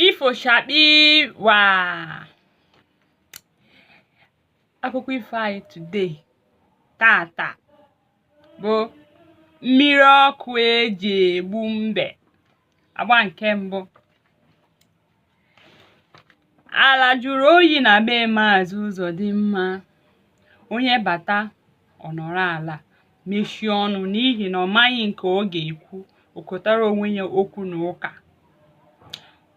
Ifo Shakpi wa akụkọ ifo anyị today tata bụ mmiri ọkụ eji egbu mbe. Agba nke mbụ. Ala jụrụ oyi na be Maazị Uzodimma. Onye bata ọ nọrọ ala mechie ọnụ n'ihi na ọ maghị nke ọ ga-ekwu. Okotara onwe ya okwu na ụka.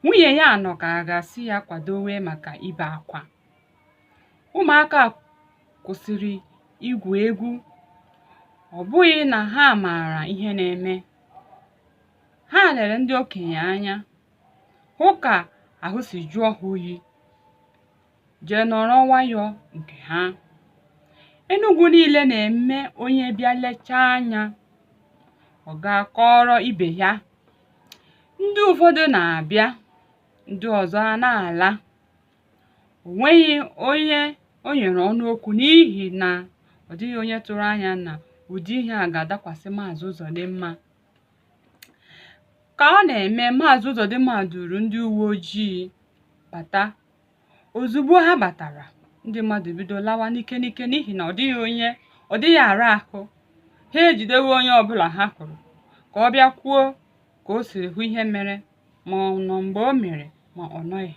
Nwunye ya nọ ka a ga-asị ya kwadowe maka ibe akwa. Ụmụaka kwụsịrị igwu egwu. Ọ bụghị na ha maara ihe na-eme. Ha lere ndị okenye anya hụ ka ahụ si jụọ ha oyi, jee nọrọ nwayọọ nke ha. Enugwu niile na-eme onye bịa lechaa anya ọ ga-akọrọ ibe ya. Ndị ụfọdụ na-abịa, ndị ọzọ a na-ala. O nweghị onye o nyere ọnụ okwu n'ihi na ọ dịghị onye tụrụ anya na ụdị ihe a ga-adakwasị Maazị Uzodimma. Ka ọ na-eme, Maazị Uzodimma duru ndị uwe ojii bata. Ozugbo ha batara, ndị mmadụ bido lawa n'ike n'ike n'ihi na ọ dịghị ara ahụ. Ha ejidewo onye ọbụla ha hụrụ ka ọ bịa kwuo ka o siri hụ ihe mere, ma ọ nọ mgbe o mere ma ọ nọghị.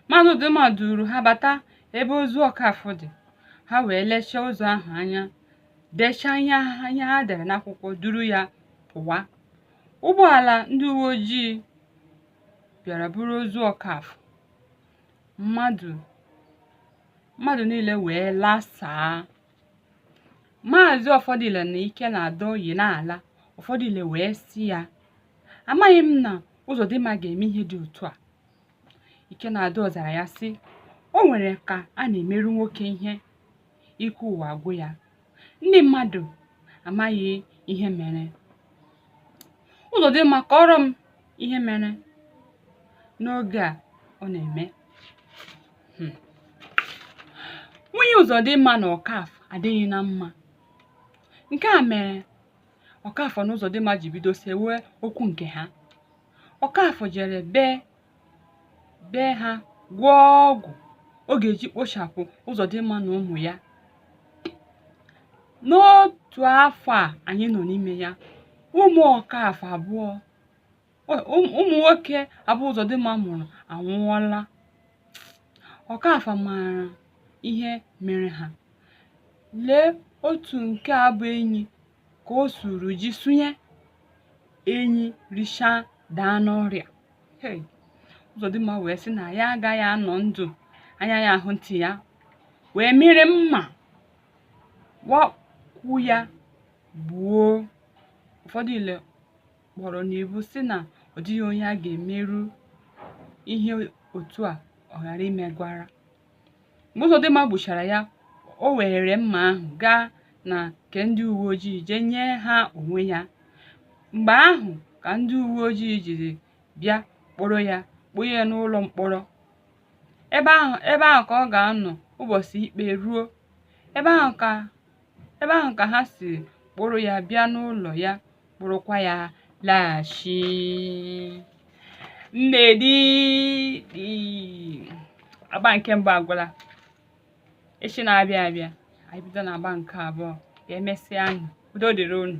Maazị Uzodimma duru ha bata ebe ozu Ọkafọ dị. Ha wee lechaa ozu ahụ anya, dechaa ihe ha dere n'akwụkwọ, duru ya pụwa. Ụgbọala ndị uwe ojii bịara buru ozu Ọkafọ. Mmadụ niile wee lasaa. Maazị Ọfọdụile na ike na-adọ oyi n'ala. Ụfọdụile wee sị ya, amaghị m na Uzodimma ga-eme ihe dị otu a. Ike na-adọ zara ya sị, o nwere ka a na-emerụ nwoke ihe, ike ụwa agwụ ya. Ndị mmadụ amaghị ihe mere. Uzodimma kọrọ m ihe mere n'oge a ọ na-eme. Nwunye Uzodimma na Ọkafọ adịghị na mma. Nke a mere Ọkafọ na Uzodimma ji bido sewe okwu nke ha. Ọkafọ jere bee ha gwọọ ọgwụ ọ ga-eji kpochapụ Uzodimma na ụmụ ya. N'otu afọ a anyị nọ n'ime ya, ụmụ Ọkafọ abụọ, ụmụ nwoke abụọ Uzodimma mụrụ anwụọla. Ọkafọ maara ihe mere ha. Lee otu nke a bụ enyi ka o suru ji sunye. Enyi richaa daa n'ọrịa. Uzodimma wee sị na ya agaghị anọ ndụ anya ya ahụ ntị ya, wee mịrị mma wakwu ya gbuo. Ụfọdụile kpọrọ n'ibu sị na ọ dịghị onye a ga-emerụ ihe otu a ọ ghara imegwara. Mgbe Uzodimma gbuchara ya, o were mma ahụ gaa na nke ndị uwe ojii jee nye ha onwe ya. Mgbe ahụ ka ndị uwe ojii jiri bịa kpọrọ ya kpọnye ya n'ụlọ mkpọrọ. Ebe ahụ ka ọ ga-anọ ụbọchị ikpe ruo. Ebe ahụ ka ha si kpọrọ ya bịa n'ụlọ ya, kpọrọkwa ya laghachi. Agba nke mbụ agwụla. Echi na-abịa anyị bido na agba nke abụọ. Ka emesịa anyị. Udo dịrị unu.